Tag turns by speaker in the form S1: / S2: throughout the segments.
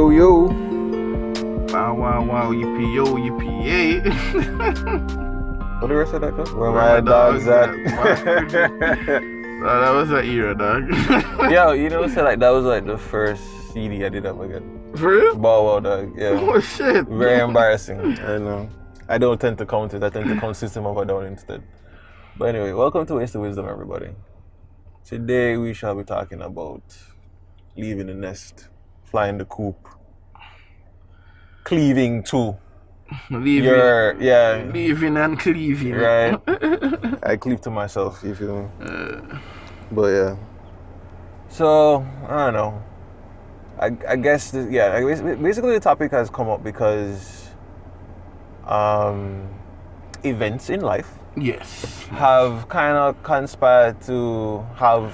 S1: yo, yo.
S2: Wow, yippee yo, yippee yay.
S1: What the rest of that go? Where my dogs at?
S2: That was an era, dog.
S1: Yo, you know, so like that was like the first CD I did up again.
S2: For real?
S1: Bow Wow, dog. Yeah.
S2: Oh shit.
S1: Very embarrassing. I know. I don't tend to count it. I tend to count System of a Down instead. But anyway, welcome to Waste to Wisdom, everybody. Today we shall be talking about leaving the nest, flying the coop, cleaving too.
S2: Leaving and cleaving.
S1: Right. I cleave to myself, you feel me? But yeah. So, I don't know. I guess, basically the topic has come up because events in life have kind of conspired to have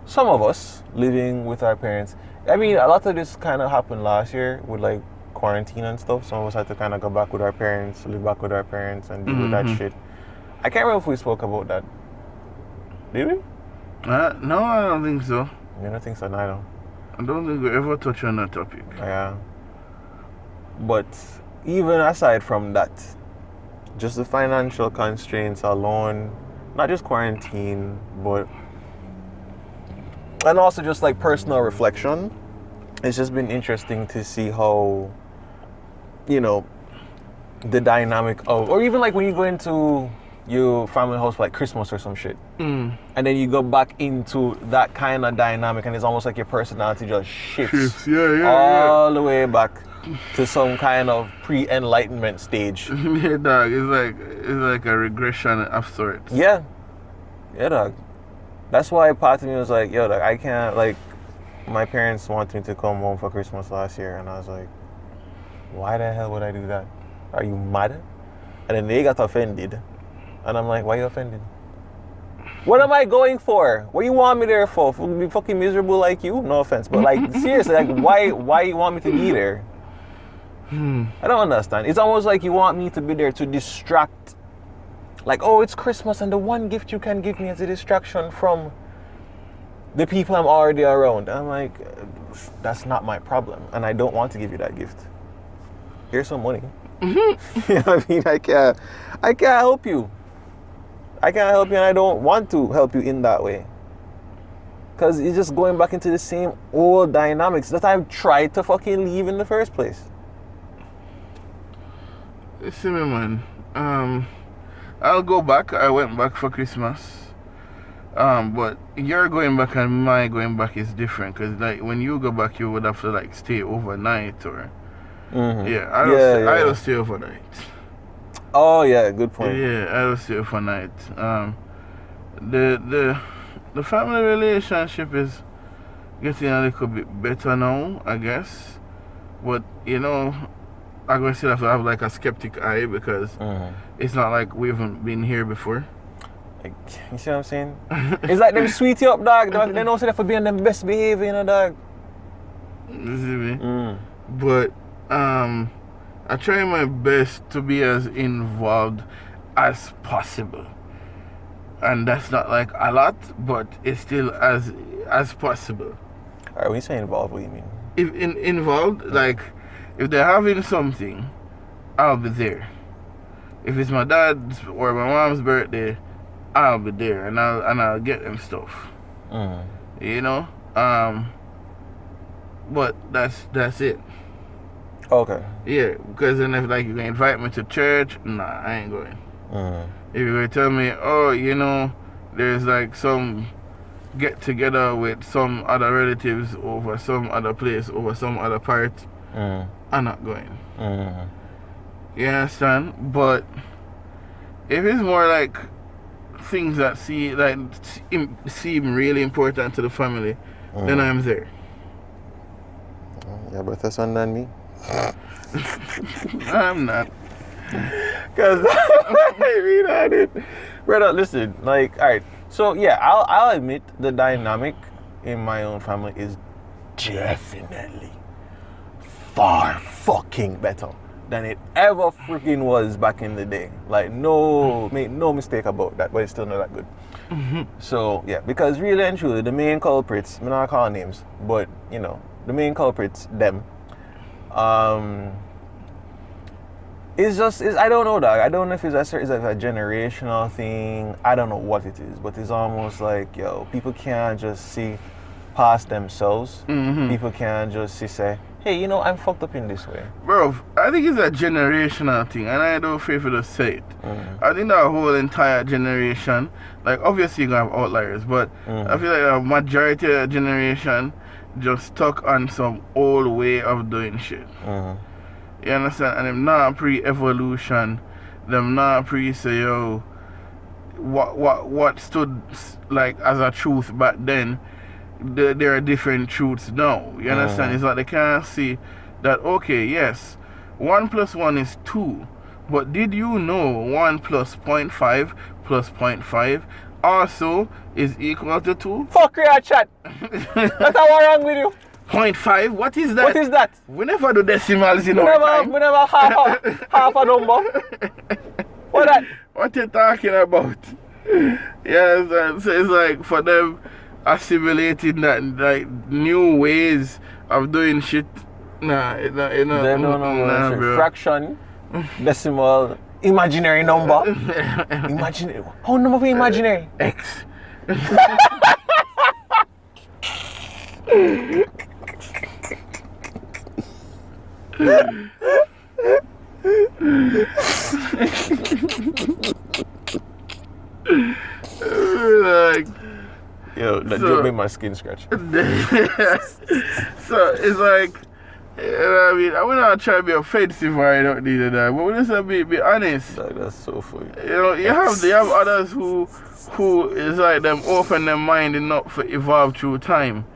S1: some of us living with our parents. I mean, a lot of this kind of happened last year with like quarantine and stuff. Some of us had to kind of go back with our parents, live back with our parents and deal with that shit. I can't remember if we spoke about that. Did we?
S2: No, I don't think so.
S1: You don't think so, neither?
S2: I don't think we ever touched on that topic.
S1: Yeah. But even aside from that, just the financial constraints alone, not just quarantine, but and also just like personal reflection, it's just been interesting to see how, you know, the dynamic of, or even like when you go into your family house for like Christmas or some shit, and then you go back into that kind of dynamic, and it's almost like your personality just shifts all the way back to some kind of pre-enlightenment stage.
S2: Yeah, dog. It's like a regression of sorts.
S1: Yeah, dog. That's why part of me was like, yo, dog, I can't, like, my parents wanted me to come home for Christmas last year, and I was like, why the hell would I do that? Are you mad? And then they got offended, and I'm like, why you offended? What am I going for? What you want me there for? For be fucking miserable like you? No offense, but like seriously, like why you want me to be there? I don't understand. It's almost like you want me to be there to distract. Like, oh, it's Christmas and the one gift you can give me is a distraction from the people I'm already around. I'm like, that's not my problem, and I don't want to give you that gift. Here's some money. You know what I mean? I can't help you. I can't help you, and I don't want to help you in that way. Because it's just going back into the same old dynamics that I've tried to fucking leave in the first place.
S2: See me, man. I'll go back. I went back for Christmas. But your going back and my going back is different. Because like when you go back, you would have to like stay overnight or... I don't stay overnight.
S1: Oh yeah, good point.
S2: Yeah, I don't stay overnight. The family relationship is getting a little bit better now, I guess. But you know, I'm gonna still have to have like a skeptic eye because it's not like we haven't been here before.
S1: Like, you see what I'm saying? It's like them sweet you up, dog. They don't say that for being them best behavior, you know, dog.
S2: You see me? But I try my best to be as involved as possible, and that's not like a lot, but it's still as possible.
S1: Alright, when you say involved, what do you mean?
S2: If involved, like if they're having something, I'll be there. If it's my dad's or my mom's birthday, I'll be there, and I'll get them stuff. You know, but that's it.
S1: Okay.
S2: Yeah, because then if like you can invite me to church, nah, I ain't going. If you were tell me, oh, you know, there's like some get together with some other relatives over some other place, over some other part, I'm not going. You understand? But if it's more like things that seem really important to the family, then I'm there.
S1: Yeah, but that's on me.
S2: I'm not.
S1: Cause I mean, I did. Brother, listen, like, all right. So yeah, I'll admit the dynamic in my own family is definitely far fucking better than it ever freaking was back in the day. Like, make no mistake about that, but it's still not that good. So yeah, because really and truly, the main culprits, I'm not calling names, but you know, the main culprits, them, I don't know, dog. I don't know if it's like a generational thing. I don't know what it is, but it's almost like, yo, people can't just see past themselves.
S2: Mm-hmm.
S1: People can't just say, hey, you know, I'm fucked up in this way.
S2: Bro, I think it's a generational thing, and I don't fear for to say it. I think that whole entire generation, like, obviously you're going to have outliers, but I feel like a majority of the generation just stuck on some old way of doing shit. You understand? And them not pre-evolution, them not pre-say, yo, what stood like as a truth back then, there are different truths now. You understand? It's like they can't see that, okay, yes, 1 + 1 is 2, but did you know 1 + 0.5 + 0.5 also is equal to 2?
S1: Fuck your chat. That's how wrong with you.
S2: 0.5? What is that?
S1: What is that?
S2: We never do decimals in our time.
S1: We never half a number. What that?
S2: What you talking about? Yeah, so it's like for them assimilating that like new ways of doing shit. Nah, they don't know bro.
S1: Fraction, decimal, imaginary number. Imaginary. How number for imaginary?
S2: X. Like,
S1: yo, that joke made my skin scratch.
S2: So it's like, you know what I mean? I'm not trying to be offensive or I don't need that, but we just be honest.
S1: That's so funny.
S2: You know, you have others who is like them open their mind enough to evolve through time.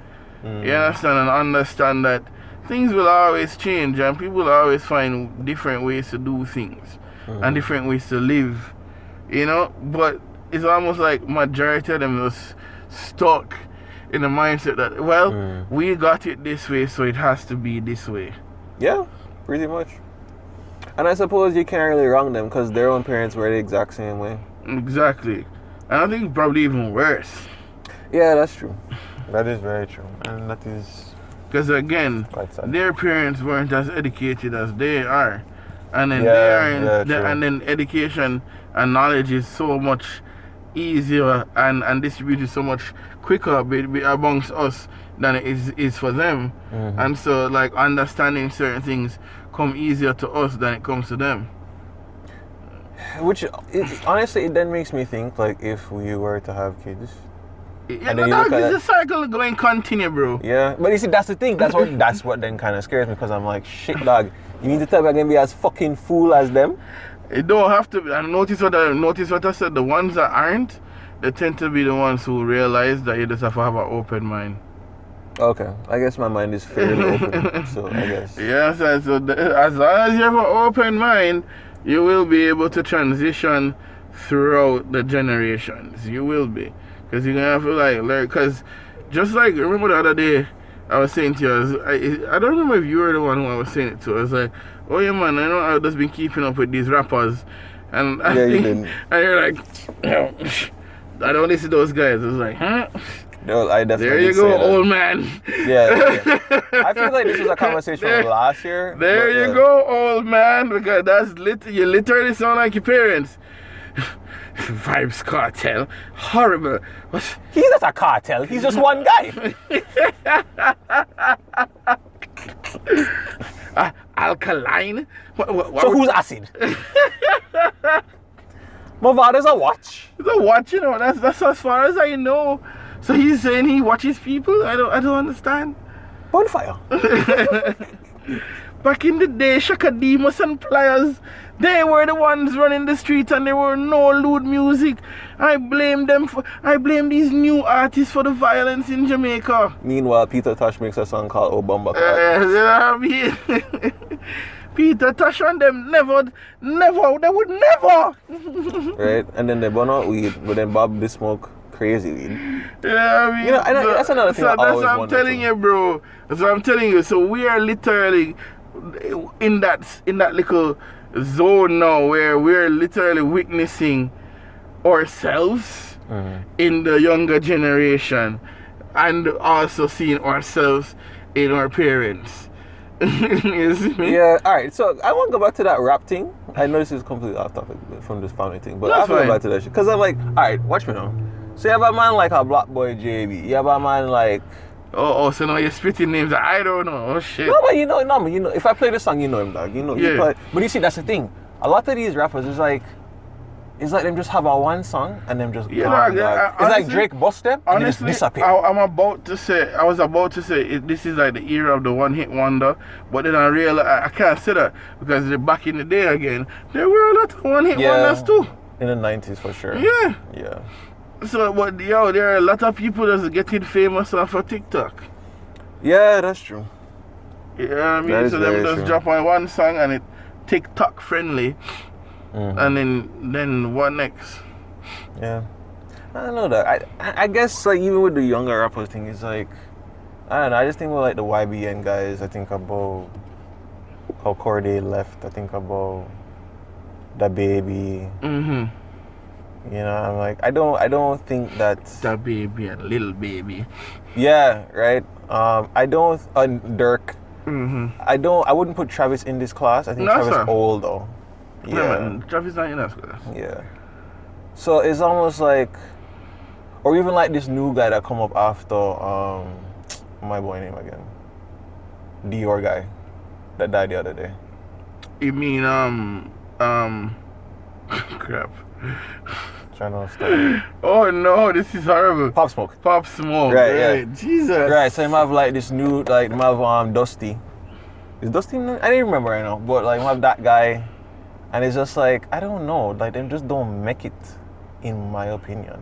S2: You understand and understand that things will always change and people will always find different ways to do things and different ways to live. You know, but it's almost like majority of them just stuck in the mindset that, well, we got it this way, so it has to be this way.
S1: Yeah, pretty much. And I suppose you can't really wrong them because their own parents were the exact same way.
S2: Exactly. And I think probably even worse.
S1: Yeah, that's true. That is very true. And that is...
S2: Because again, their parents weren't as educated as they are. And then and then education and knowledge is so much easier and distributed so much quicker amongst us than it is for them. And so like understanding certain things come easier to us than it comes to them.
S1: Which honestly it then makes me think like if we were to have kids.
S2: Yeah, and then this is a cycle going continue, bro.
S1: Yeah, but you see that's the thing. That's what then kind of scares me because I'm like, shit, dog. You mean to tell me I'm gonna be as fucking fool as them?
S2: It don't have to be. And notice what I said. The ones that aren't, they tend to be the ones who realize that you just have to have an open mind.
S1: Okay, I guess my mind is fairly open, so I guess.
S2: Yeah, so as long as you have an open mind, you will be able to transition throughout the generations. You will be. Because you're going to have to learn. Because just like, remember the other day, I was saying to you, I don't remember if you were the one who I was saying it to. I was like, oh yeah man, I know I've just been keeping up with these rappers. And I think, you didn't. And you're like, I don't listen to those guys. I was like, huh?
S1: No, I definitely
S2: there you go, old man.
S1: Yeah. I feel like this was a conversation from last year.
S2: There you go, old man. Because you literally sound like your parents. Vybz Kartel, horrible.
S1: He's not a cartel. He's just one guy.
S2: Alkaline.
S1: So who's acid? My father's a watch.
S2: He's a watch, you know. That's as far as I know. So he's saying he watches people. I don't understand.
S1: Bonfire.
S2: Back in the day, Shaka Demus and Pliers, they were the ones running the streets and there were no lewd music. I blame these new artists for the violence in Jamaica.
S1: Meanwhile, Peter Tosh makes a song called Oh Bumba
S2: you know what I mean? Peter Tosh and them they would never.
S1: Right? And then they burn out weed, but then Bob the smoke crazy weed.
S2: Yeah, I mean,
S1: that's another thing.
S2: So that's what I'm telling you, bro. That's what I'm telling you. So we are literally in that little zone now where we're literally witnessing ourselves in the younger generation and also seeing ourselves in our parents. You see me?
S1: Yeah, all right. So I want to go back to that rap thing. I know this is completely off topic from this family thing, but I
S2: That's
S1: have to go
S2: fine.
S1: back to that shit. Because I'm like, all right, watch me now. So you have a man like a Black Boy JB. You have a man like...
S2: So now you're spitting names that I don't know. Oh, shit.
S1: No, but you know, if I play this song, you know him, dog. You know,
S2: Yeah.
S1: but you see, that's the thing. A lot of these rappers, it's like them just have a one song and them just
S2: Yeah,
S1: gone,
S2: dog,
S1: dog. It's like Drake bust them and they just
S2: Honestly,
S1: disappear.
S2: I was about to say this is like the era of the one-hit wonder, but then I realized I can't say that because back in the day again, there were a lot of one-hit wonders too.
S1: In the 90s for sure.
S2: Yeah.
S1: Yeah.
S2: So, but yo, there are a lot of people that's getting famous off of TikTok.
S1: Yeah, that's true.
S2: You know what I mean?
S1: That is
S2: So them
S1: very
S2: just
S1: true.
S2: drop on one song and it TikTok friendly,
S1: Mhm.
S2: and then what next?
S1: Yeah. I don't know that. I guess like even with the younger rappers thing, it's like I don't know. I just think about like the YBN guys. I think about how Corday left. I think about the baby.
S2: Mm-hmm.
S1: You know, I'm like I don't think that.
S2: The baby and little baby.
S1: Yeah, right. I don't Dirk.
S2: Mm-hmm.
S1: I wouldn't put Travis in this class. I think
S2: No,
S1: Travis
S2: sir.
S1: old though.
S2: Yeah,
S1: Yeah.
S2: man, Travis not in that class.
S1: Yeah. So it's almost like, or even like this new guy that come up after my boy name again, Dior guy, that died the other day.
S2: You mean crap.
S1: Trying to start.
S2: Oh no, this is horrible.
S1: Pop Smoke.
S2: Pop Smoke.
S1: Right, yeah.
S2: Jesus.
S1: Right. So you have like this new like you have Dusty. Is Dusty? I didn't remember right now, but like you have that guy, and it's just like I don't know, like they just don't make it, in my opinion.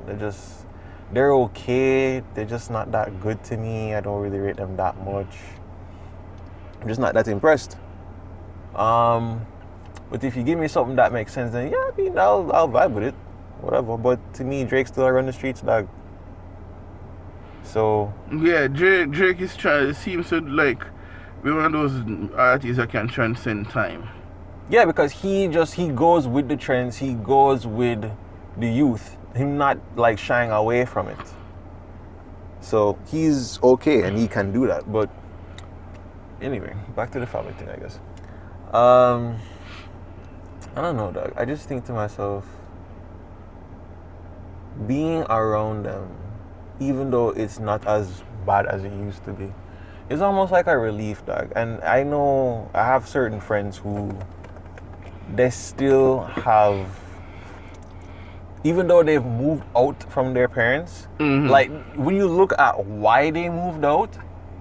S1: They're okay. They're just not that good to me. I don't really rate them that much. I'm just not that impressed. But if you give me something that makes sense, then yeah, I mean, I'll vibe with it, whatever. But to me, Drake still run the streets, dog. So
S2: Yeah, Drake is trying. It seems to like be one of those artists that can transcend time.
S1: yeah, because he goes with the trends. He goes with the youth. Him not like shying away from it. So he's okay, and he can do that. But anyway, back to the family thing, I guess. I don't know, dog. I just think to myself, being around them, even though it's not as bad as it used to be, it's almost like a relief, dog. And I know I have certain friends who they still have, even though they've moved out from their parents,
S2: Mhm.
S1: like when you look at why they moved out,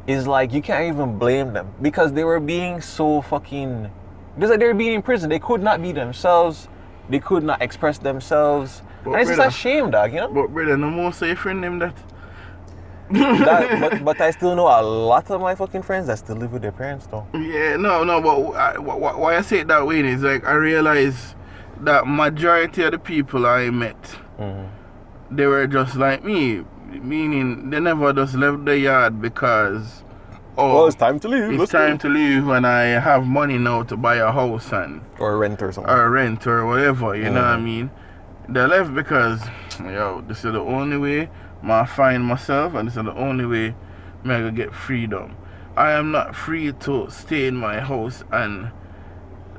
S1: is like you can't even blame them because they were being so fucking. It's like they were being in prison. They could not be themselves. They could not express themselves.
S2: But
S1: and it's just
S2: brother-
S1: a shame, dog. You know.
S2: But brother, no more say friend them that.
S1: But I still know a lot of my fucking friends that still live with their parents, though.
S2: Yeah, no, but why I say it that way is like I realize that majority of the people I met, they were just like me, meaning they never just left the yard because
S1: Well, it's time to leave.
S2: it's
S1: Let's
S2: time
S1: go.
S2: to leave and I have money now to buy a house and
S1: Or rent or something.
S2: or rent or whatever, you know what I
S1: Mhm.
S2: mean? They left because yo, this is the only way I find myself and this is the only way I gonna get freedom. I am not free to stay in my house and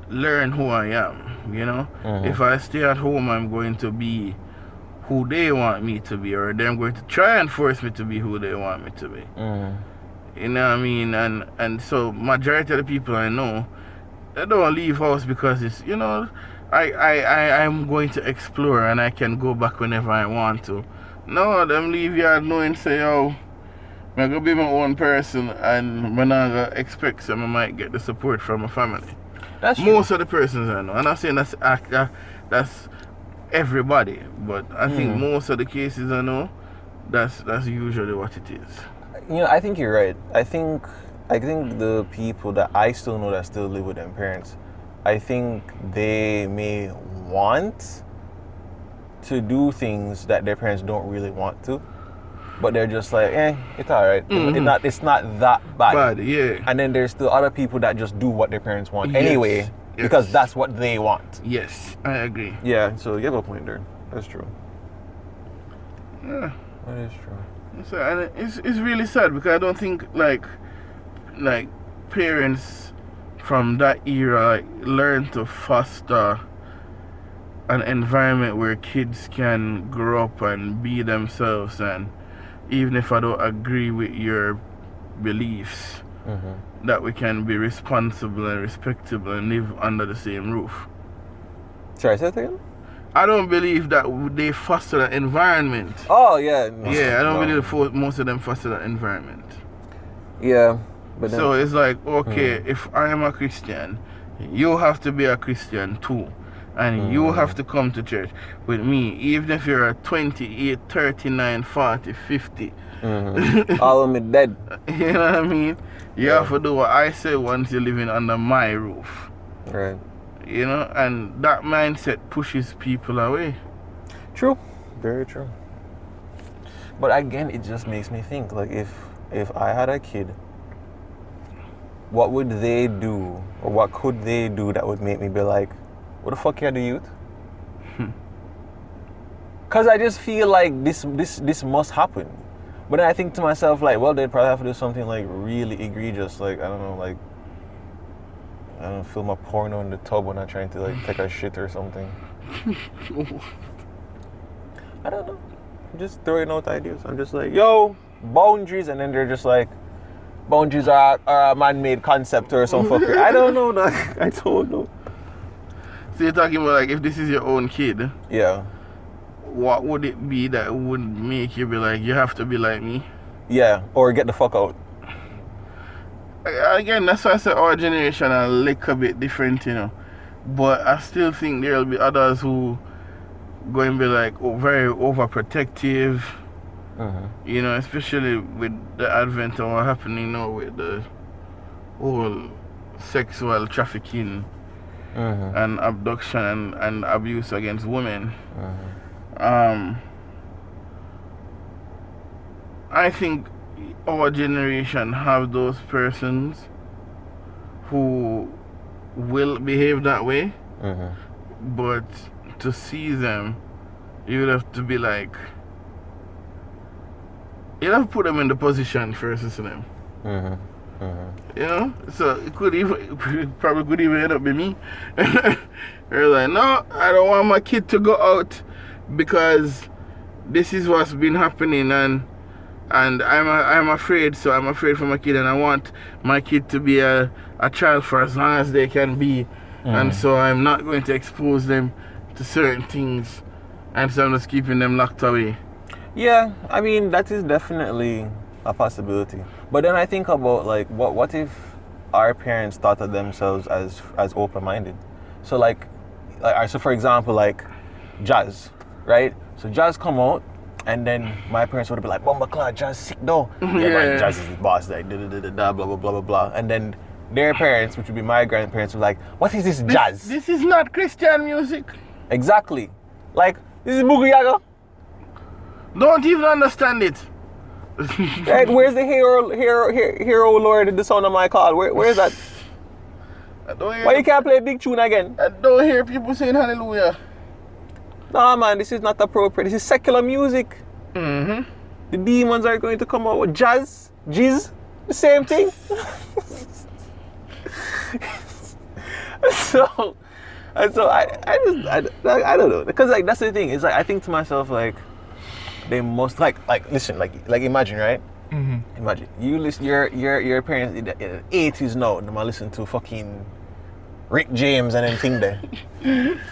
S2: learn who I am, you know?
S1: Mhm.
S2: If I stay at home I'm going to be who they want me to be, or they're going to try and force me to be who they want me to be. You know what I mean? And so majority of the people I know, they don't leave house because it's, you know, I'm going to explore and I can go back whenever I want to. No, them leave yard knowing say, yo, I'm gonna be my own person and when I gonna expect some I might get the support from my family.
S1: That's true.
S2: Most of the persons I know. I'm not saying that's everybody, but I think most of the cases I know, that's usually what it is.
S1: You know, I think you're right. I think the people that I still know that still live with their parents, I think they may want to do things that their parents don't really want to, but they're just like, it's all right. It's not that bad.
S2: But yeah.
S1: And then there's still other people that just do what their parents want
S2: Yes,
S1: anyway, because
S2: yes.
S1: that's what they want.
S2: Yes, I agree.
S1: Yeah, so you have a point there. That's true.
S2: Yeah.
S1: That is true.
S2: So, and it's really sad because I don't think like parents from that era like learn to foster an environment where kids can grow up and be themselves, and even if I don't agree with your beliefs, that we can be responsible and respectable and live under the same roof.
S1: Sorry, say that again?
S2: I don't believe that they foster that environment.
S1: Oh, yeah. No,
S2: Yeah, I don't
S1: no.
S2: believe most of them foster that environment.
S1: Yeah, but then,
S2: So it's like, okay, if I am a Christian, you have to be a Christian too. And you have to come to church with me, even if you're a 28, 39, 40, 50.
S1: all of me dead.
S2: You know what I mean? You have to do what I say once you're living under my roof.
S1: Right.
S2: You know, and that mindset pushes people away.
S1: True. Very true. But again, it just makes me think, like, if I had a kid, what would they do, or what could they do that would make me be like, what the fuck are the youth? Because I just feel like this must happen. But then I think to myself, like, well, they'd probably have to do something like really egregious, like, I don't know, like, I don't know, film a porno in the tub when I'm trying to like take a shit or something. I don't know. I'm just throwing out ideas. I'm just like, yo, boundaries, and then they're just like, boundaries are a man-made concept or some fucker. I don't know, dog. I don't know.
S2: So you're talking about like if this is your own kid,
S1: Yeah.
S2: what would it be that would make you be like, you have to be like me?
S1: Yeah, or get the fuck out.
S2: Again, that's why I said our generation are a little bit different, you know. But I still think there'll be others who going to be like very overprotective, you know, especially with the advent of what happening now with the whole sexual trafficking and abduction and abuse against women. I think our generation have those persons who will behave that way, but to see them, you would have to be like, you'd have to put them in the position first to see them. You know, so it probably could even end up with me. You're like, no, I don't want my kid to go out because this is what's been happening, and I'm afraid. So I'm afraid for my kid, and I want my kid to be a child for as long as they can be, and so I'm not going to expose them to certain things, and so I'm just keeping them locked away.
S1: Yeah, I mean, that is definitely a possibility. But then I think about like, what if our parents thought of themselves as open-minded? So like so for example, like jazz, right? So jazz come out, and then my parents would be like, Bumbaclaw, jazz sick though. Yeah, man, jazz is the boss, like blah blah blah blah blah. And then their parents, which would be my grandparents, were like, what is this jazz?
S2: This is not Christian music.
S1: Exactly. Like, this is Boogie Yaga.
S2: Don't even understand it.
S1: Right, where's the hero Lord, the sound of my call? Where is that? Why you can't play big tune again?
S2: I don't hear people saying hallelujah.
S1: Nah, man, this is not appropriate. This is secular music. The demons are going to come out with jazz, the same thing. so I don't know, because like that's the thing. It's like I think to myself like, they must like listen, like imagine, right? Imagine you listen, your parents in the 80s now, they might listen to fucking Rick James and anything there.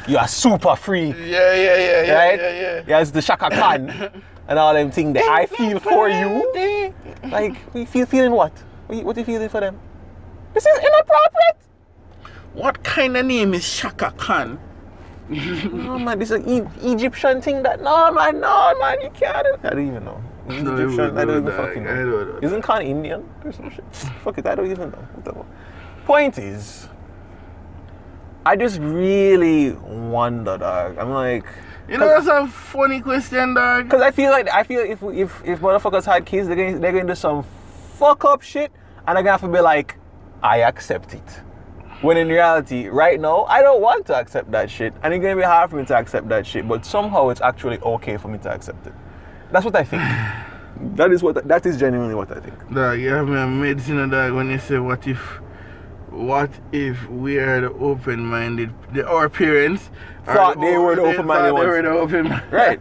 S1: You are super free.
S2: Yeah.
S1: Right?
S2: Yeah.
S1: It's the Shaka Khan and all them things that I feel for you. Like, we feeling what? What are you feeling for them? This is inappropriate.
S2: What kind of name is Shaka Khan?
S1: No, man, this is an Egyptian thing that, no, man, you can't. I don't even know. Is it Egyptian? I don't even fucking know.
S2: I don't know.
S1: Isn't Khan Indian or some shit? Fuck it, I don't even know. What the fuck? Point is, I just really wonder, dog. I'm like,
S2: you know, that's a funny question, dog.
S1: because I feel if motherfuckers had kids, they're going to do some fuck up shit, and they're going to have to be like, I accept it. When in reality, right now, I don't want to accept that shit, and it's going to be hard for me to accept that shit, but somehow it's actually okay for me to accept it. That's what I think. That is genuinely what I think.
S2: Dog, you have me amazing, dog, when you say, what if what if we are the open-minded? Our parents
S1: Thought they were the open-minded
S2: thought they
S1: ones.
S2: were the open-minded.
S1: Right.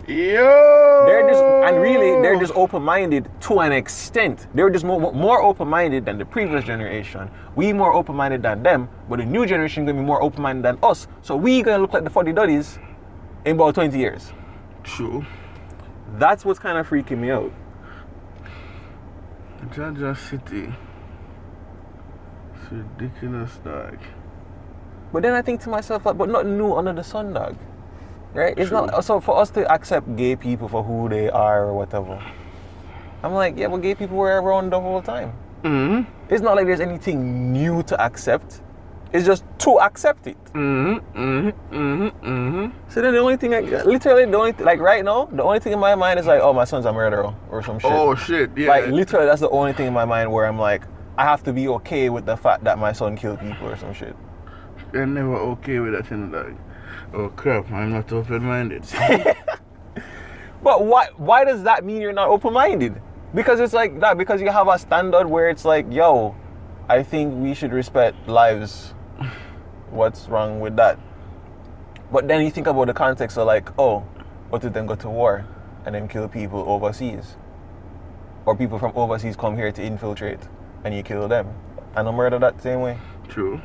S2: Yo.
S1: They're just open-minded to an extent. They were just more open-minded than the previous generation. We more open-minded than them, but the new generation gonna be more open-minded than us. So we gonna look like the fuddy duddies in about 20 years.
S2: True.
S1: That's what's kind of freaking me out.
S2: Georgia City. It's ridiculous, dog.
S1: But then I think to myself, like, but nothing new under the sun, dog. Right? It's
S2: True.
S1: not so for us to accept gay people for who they are or whatever. I'm like, yeah, but gay people were around the whole time.
S2: Mm-hmm.
S1: It's not like there's anything new to accept. It's just to accept it.
S2: Mm-hmm. Mm-hmm. Mm-hmm. Mm-hmm.
S1: So then the only thing, like right now, the only thing in my mind is like, oh, my son's a murderer or some shit.
S2: Oh shit, yeah.
S1: Like literally, that's the only thing in my mind where I'm like, I have to be okay with the fact that my son killed people or some shit.
S2: You're never okay with that thing, like, oh crap, I'm not open-minded.
S1: But why does that mean you're not open-minded? Because it's like that, because you have a standard where it's like, yo, I think we should respect lives. What's wrong with that? But then you think about the context of like, oh, what if them go to war and then kill people overseas? Or people from overseas come here to infiltrate and you kill them. And I murder that same way.
S2: True.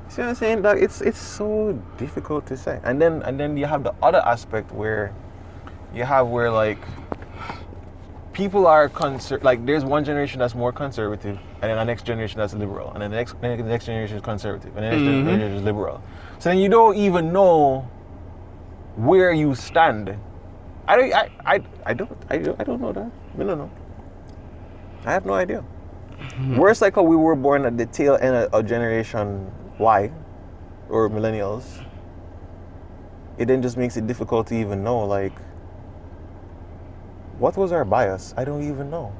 S1: See what I'm saying, dog? It's so difficult to say. And then you have the other aspect where like people are like there's one generation that's more conservative, and then the next generation that's liberal, and then the next generation is conservative, and then the next generation is liberal. So then you don't even know where you stand. I don't know that. I don't know. I have no idea. We're like how we were born at the tail end of Generation Y or millennials. It then just makes it difficult to even know, like, what was our bias? I don't even know.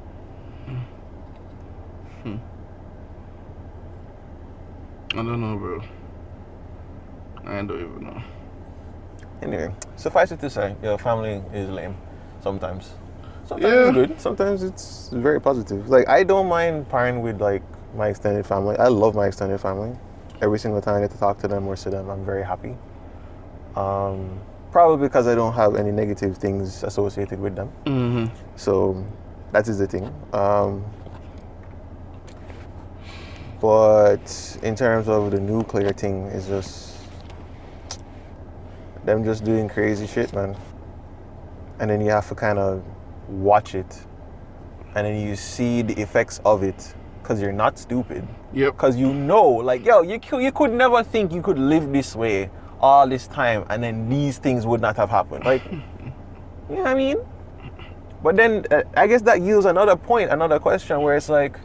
S2: I don't know, bro. I don't even know.
S1: Anyway, suffice it to say, family is lame sometimes. Sometimes
S2: Yeah.
S1: it's good. Sometimes it's very positive. Like, I don't mind partying with like my extended family. I love my extended family. Every single time I get to talk to them or see them, I'm very happy. Probably because I don't have any negative things associated with them.
S2: Mm-hmm.
S1: So that is the thing. But in terms of the nuclear thing, it's just them just doing crazy shit, man. And then you have to kind of watch it, and then you see the effects of it, because you're not stupid.
S2: Yep.
S1: Because you know, like, yo, you could never think you could live this way all this time, and then these things would not have happened. Like, you know what I mean? But then, I guess that yields another question, where it's like,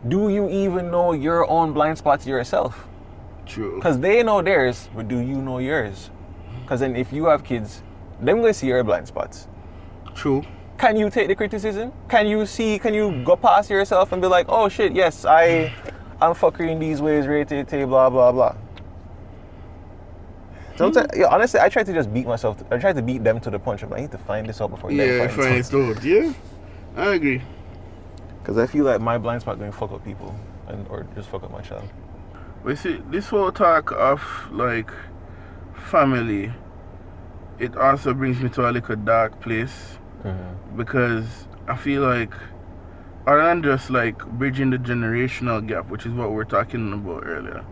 S1: do you even know your own blind spots yourself?
S2: True.
S1: Because they know theirs, but do you know yours? Because then if you have kids, them going to see your blind spots.
S2: True.
S1: Can you take the criticism? Can you go past yourself and be like, oh shit, yes, I'm fucking in these ways, rated, blah, blah, blah. Sometimes, honestly, I try to just beat myself. I try to beat them to the punch. I need to find this out before
S2: Yeah,
S1: them
S2: find it out. Yeah, I agree.
S1: Because I feel like my blind spot going to fuck up people or just fuck up my child.
S2: But see, this whole talk of like family, it also brings me to a little dark place.
S1: Mm-hmm.
S2: Because I feel like, other than just like bridging the generational gap, which is what we were talking about earlier,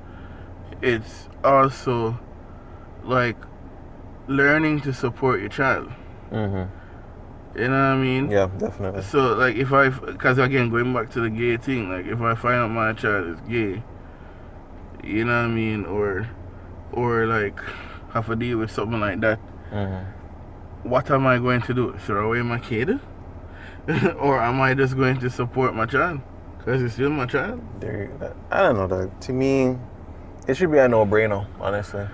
S2: it's also like learning to support your child.
S1: Mm-hmm.
S2: You know what I mean?
S1: Yeah, definitely.
S2: So like because again, going back to the gay thing, like if I find out my child is gay, you know what I mean, or like have to deal with something like that, what am I going to do? Throw away my kid? Or am I just going to support my child? Because it's still my child?
S1: I don't know, dog. To me, it should be a no-brainer, honestly.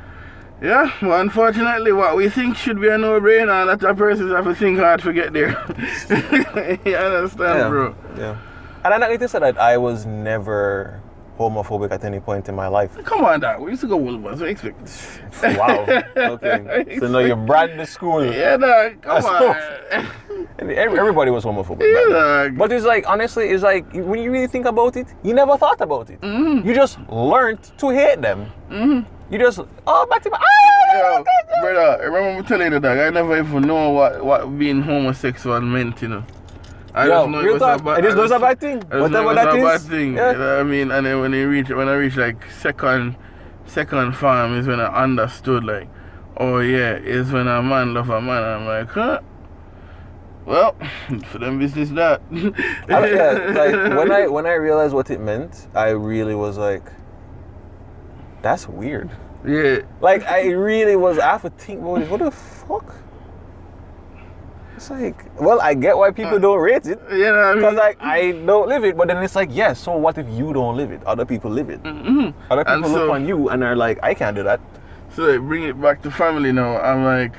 S2: Yeah, well, unfortunately, what we think should be a no-brainer, that a person have to think hard to get there. You understand, bro?
S1: Yeah. And I need to say that I was never homophobic at any point in my life.
S2: Come on, dog. We used to go Woolworths. What do you expect?
S1: Wow. Okay. So now you brand the school.
S2: Yeah, dog. Come on.
S1: And everybody was homophobic.
S2: Yeah,
S1: back then.
S2: dog.
S1: But it's like, honestly, it's like, when you really think about it, you never thought about it.
S2: Mm-hmm.
S1: You just learned to hate them.
S2: Mm-hmm.
S1: You just, back to my,
S2: Yo, brother, I remember telling you, dog, I never even know what being homosexual meant, you know. I just know it was a bad,
S1: it is a bad thing. Whatever that is.
S2: Bad thing,
S1: Yeah.
S2: you know what I mean? And then when I reach like second farm is when I understood, like, oh yeah, it's when a man love a man. I'm like, huh? Well, for them business that.
S1: Like when I realized what it meant, I really was like, that's weird.
S2: Yeah.
S1: Like I really was. I have to think about it. What the fuck? It's like, well, I get why people don't rate it.
S2: You know what I mean?
S1: Because like I don't live it, but then it's like, yes. So what if you don't live it? Other people live it.
S2: Mm-hmm.
S1: Other people look on you and are like, I can't do that.
S2: So like, bring it back to family now. I'm like,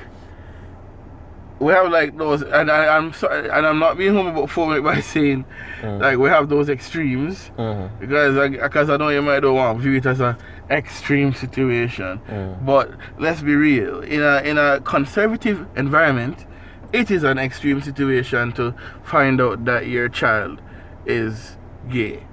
S2: we have like those, and I'm sorry, and I'm not being homophobic by saying like we have those extremes because I know you might don't want to view it as an extreme situation, but let's be real. In a conservative environment, it is an extreme situation to find out that your child is gay.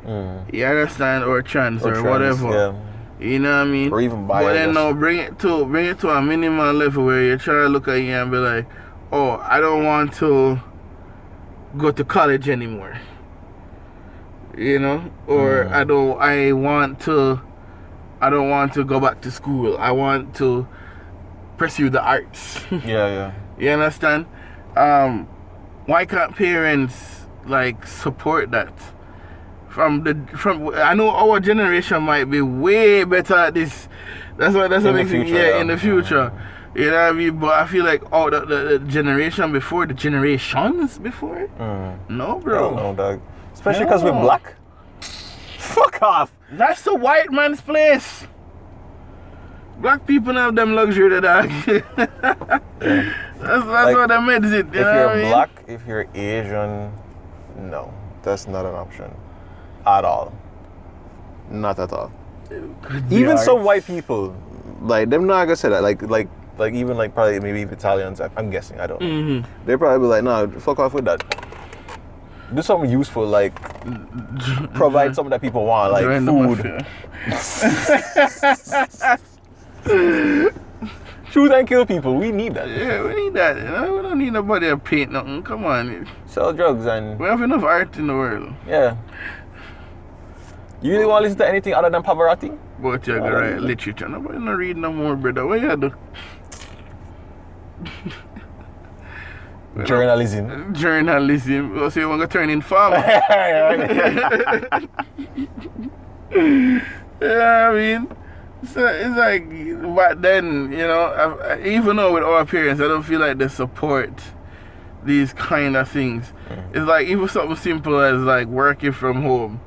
S2: You understand, or trans, or whatever.
S1: Yeah.
S2: You know what I mean?
S1: Or even bi.
S2: But then now bring it to a minimal level where your child look at you and be like, oh, I don't want to go to college anymore. You know? Or I don't want to go back to school. I want to pursue the arts.
S1: Yeah.
S2: You understand? Why can't parents like support that? From I know our generation might be way better at this. That's what makes it in the future. You know what I mean? But I feel like the generation before, the generations before, no, bro.
S1: No, dog. Especially because we're black. Fuck off.
S2: That's the white man's place. Black people have them luxury, dog. That's like, what that makes it.
S1: If you're black, if you're Asian, no, that's not an option. At all. Not at all. Even some white people, like, them not gonna say that. Like even like probably maybe Italians, I'm guessing, I don't know. They're probably like, nah, fuck off with that. Do something useful, like provide something that people want, like food. Shoot and kill people, we need that.
S2: Yeah, we need that. You know? We don't need nobody to paint nothing. Come on.
S1: Sell drugs and...
S2: We have enough art in the world.
S1: Yeah. You really want to listen to anything other than Pavarotti?
S2: But you're gonna write literature. Nobody not read no more, brother. What you do?
S1: Journalism.
S2: Journalism. So you want to turn in farmer? Yeah, I mean, so it's like, but then, you know, even though with our parents, I don't feel like they support these kind of things. It's like even something simple as like working from home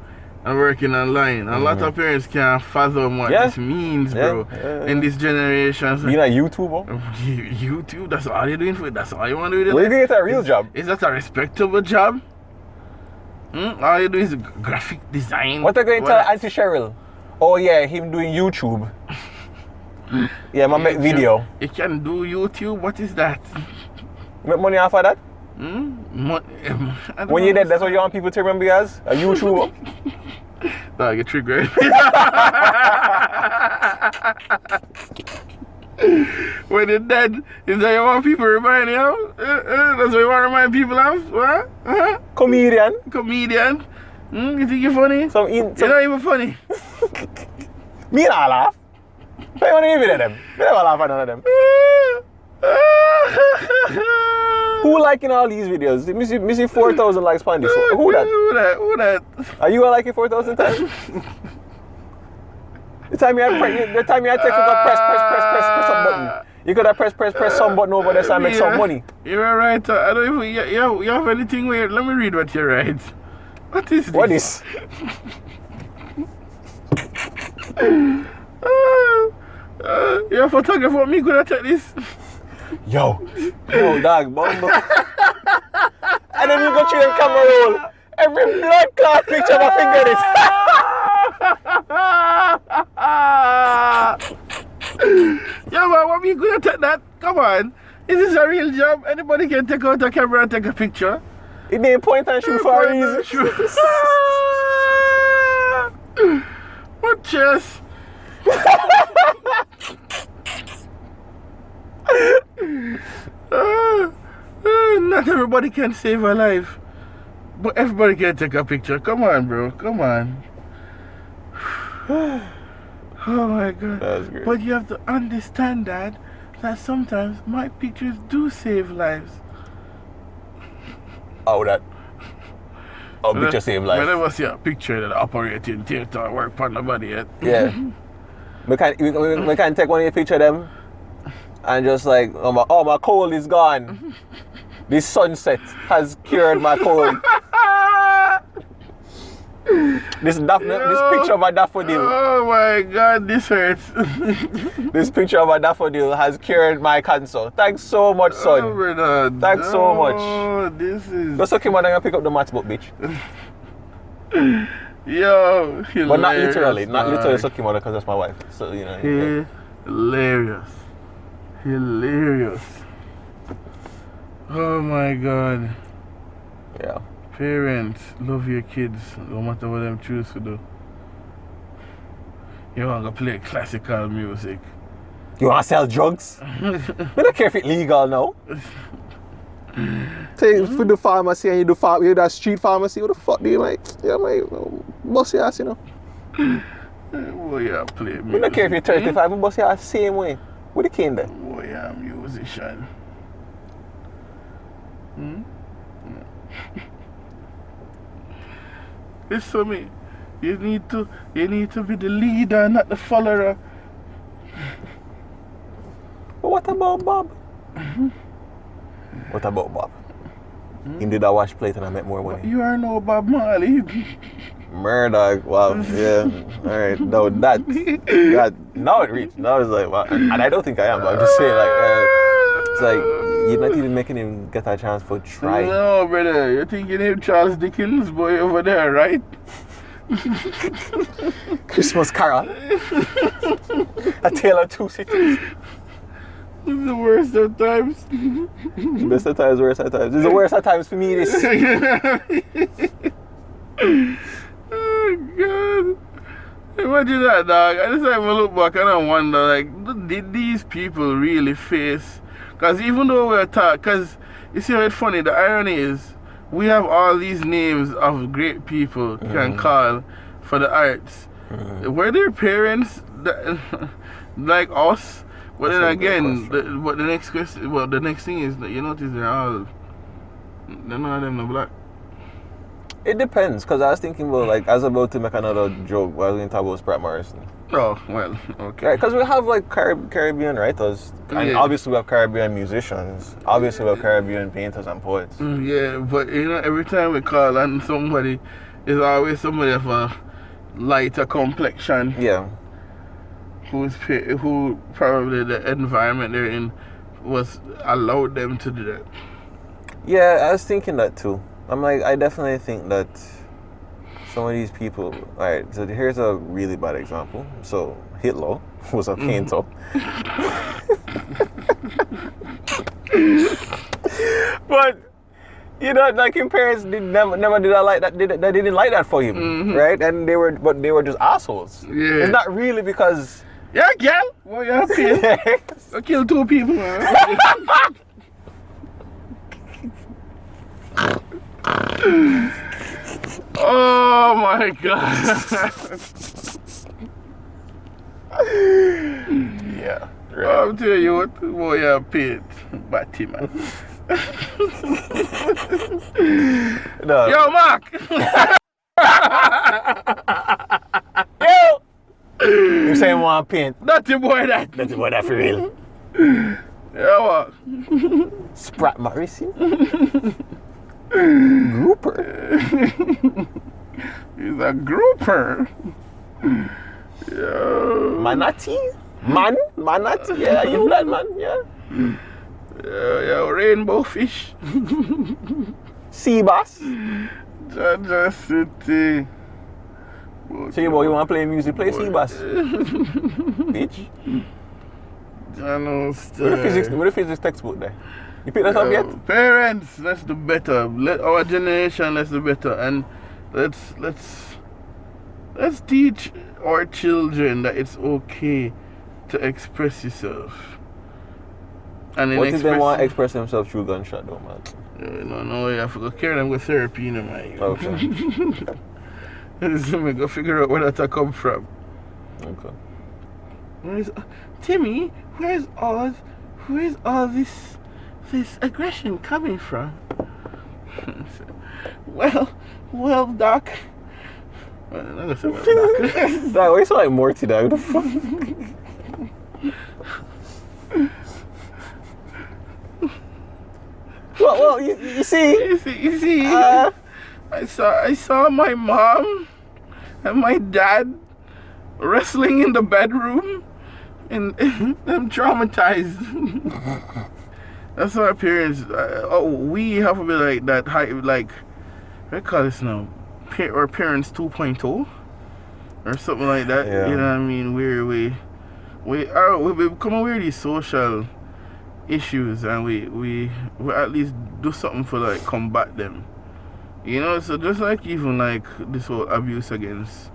S2: and working online. A lot of parents can't fathom what this means, bro. In this generation.
S1: Being a YouTuber?
S2: YouTube? That's all you're doing for it? That's all you want to do?
S1: Well, you can get a real job.
S2: Is that a respectable job? All you do is graphic design.
S1: What are you going to tell Auntie Cheryl? Oh yeah, him doing YouTube. Yeah, my make video.
S2: You can do YouTube? What is that?
S1: Make money off of that? When you're dead, that's what you want people to remember you as? A YouTuber?
S2: Nah, get triggered. When you're dead, is that you want people to remind you of? That's what you want to remind people of? What?
S1: Comedian.
S2: Comedian? You think you're funny? You're not even funny.
S1: Me not laugh. I want to give it to them. Me never laugh at none of them. Who liking all these videos? Me see 4,000 likes on this. Who that?
S2: Who that?
S1: Are you liking 4,000 times? The time you had text, you got press some button. You could have press some button over there and make some money.
S2: You're right. I don't even. You have anything weird? Let me read what you write. What is this?
S1: What is?
S2: You're a photographer. Me could have checked this.
S1: Yo, dog, bumble. And then you go through the camera roll. Every blood clot picture of my finger is.
S2: come on. Is this a real job? Anybody can take out a camera and take a picture.
S1: It didn't point and shoot for a reason.
S2: What chess? Not everybody can save a life, but everybody can take a picture. Come on, bro. Come on. Oh my God.
S1: That was great.
S2: But you have to understand that sometimes my pictures do save lives.
S1: Oh, that. Oh, picture save life.
S2: Whenever I see a picture that operating theater work on nobody yet.
S1: Yeah. we can take one of your picture of them and just like, oh, my cold is gone. This sunset has cured my cold. This picture of a daffodil.
S2: Oh my God, this hurts.
S1: This picture of a daffodil has cured my cancer. Thanks so much, son.
S2: Oh, brother.
S1: Thanks so much.
S2: Oh, this is.
S1: Go suck him and pick up the maths book, bitch.
S2: Yo, hilarious.
S1: But not literally. Not
S2: dog.
S1: literally suck him on because that's my wife. So, you know.
S2: Hilarious. Hilarious. Oh my God.
S1: Yeah.
S2: Parents, love your kids, no matter what them choose to do. You want to play classical music.
S1: You want to sell drugs? I don't care if it's legal now. Say for the pharmacy and you do that street pharmacy, what the fuck do you like? Yeah, my bust your ass, you know.
S2: Boy, yeah, play music.
S1: I don't care if you're 35, but bust your ass same way. With the cane there.
S2: Boy, yeah, musician. It's for me. You need to be the leader, not the follower.
S1: But what about Bob? What about Bob? He did a wash plate and I make more money.
S2: You are no Bob Marley.
S1: Murdoch, wow, yeah. Alright, no, that now it reached. Now it's like, wow. And I don't think I am, but I'm just saying, like, it's like, you're not even making him get a chance for try.
S2: No, brother, you're thinking him Charles Dickens boy over there, right?
S1: Christmas Carol. A Tale of Two Cities.
S2: It's the worst of times.
S1: Best of times, worst of times. It's the worst of times for me, this.
S2: Oh, God. Imagine that, dog. I just like look back and I wonder, like, did these people really face? Because even though we're taught, because you see how it's funny, the irony is, we have all these names of great people can call for the arts. Were their parents like us? But then again, the next question, well, the next thing is that you notice none of them are black.
S1: It depends, because I was thinking about, like, I was about to make another joke while I was going to talk about Spratt Morrison.
S2: Oh, well, okay.
S1: Right, because we have, like, Caribbean writers, and obviously we have Caribbean musicians, obviously we have Caribbean painters and poets.
S2: Yeah, but, you know, every time we call on somebody, it's always somebody of a lighter complexion.
S1: Yeah.
S2: Who probably the environment they're in was allowed them to do that.
S1: Yeah, I was thinking that too. I'm like, I definitely think that some of these people, alright, so here's a really bad example. So Hitler was a painter. But you know, like his parents never did like that. They didn't like that for him, right? And they were just assholes.
S2: Yeah.
S1: It's not really because.
S2: Yeah, girl. Well, you have to I killed 2 people, man. Oh my God.
S1: Yeah. Right.
S2: I'll tell you what, boy, you paid Batman.
S1: No.
S2: Yo, Mark.
S1: Yo. You saying want paint?
S2: That's your boy that.
S1: That's what that for real.
S2: Yeah, what?
S1: Spratt Morrison. Grouper.
S2: He's a grouper. Yo.
S1: Manatee? Manatee? Yeah, you that man, yeah.
S2: Yo, rainbow fish.
S1: Sea bass.
S2: Georgia City.
S1: So you want to play music, play sea bass. Bitch.
S2: I know.
S1: What the physics textbook there? You picked that up yet?
S2: Parents, let's do better. Let our generation let's do better, and let's teach our children that it's okay to express yourself. And
S1: what if they want to express themselves through gunshot, though, man?
S2: No, you have to go carry them with therapy, you know, man.
S1: Okay.
S2: Go figure out where that come from.
S1: Okay.
S2: Timmy, where's all this aggression coming from? well, Doc. Doc,
S1: why you sound like Morty, dog? What the fuck? well, you see.
S2: I saw my mom and my dad wrestling in the bedroom, and I'm traumatized. That's our parents. We have to be like that. Like, what call this now? Our parents 2.0 or something like that.
S1: Yeah.
S2: You know what I mean? Where we become aware of these social issues, and we at least do something for like combat them. You know, so just like even like this whole abuse against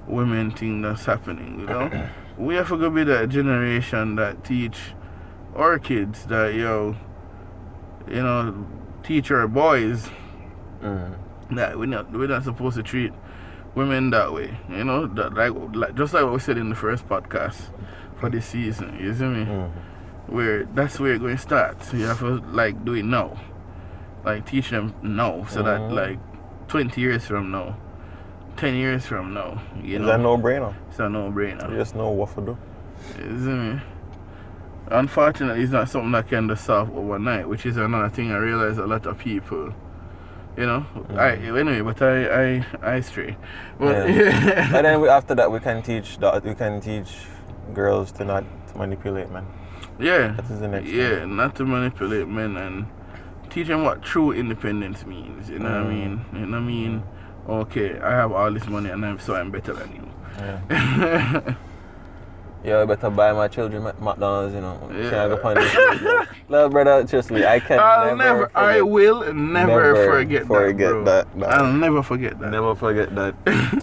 S2: women thing that's happening, you know, we have to be that generation that teach our kids that teach our boys that we're not supposed to treat women that way. You know, that like just like what we said in the first podcast for this season. You see me? Where that's where it's going to start. So you have to like do it now. Like teach them now, so that like 20 years from now, 10 years from now, you know.
S1: Is that no-brainer?
S2: It's a no-brainer.
S1: You just know what to do.
S2: You see me? Unfortunately, it's not something that can just solve overnight, which is another thing I realize a lot of people, you know. I stray. But
S1: yeah. And then after that, we can teach girls to not manipulate men.
S2: Yeah.
S1: That is the next
S2: thing. Not to manipulate men, and teach them what true independence means. You know what I mean? You know what I mean? Okay, I have all this money, and I'm better than you.
S1: Yeah. Yeah, I better buy my children McDonald's, you know.
S2: Yeah.
S1: Can I go find this? Little brother, trust me, I
S2: will never forget that. I'll never forget that.
S1: Never forget that.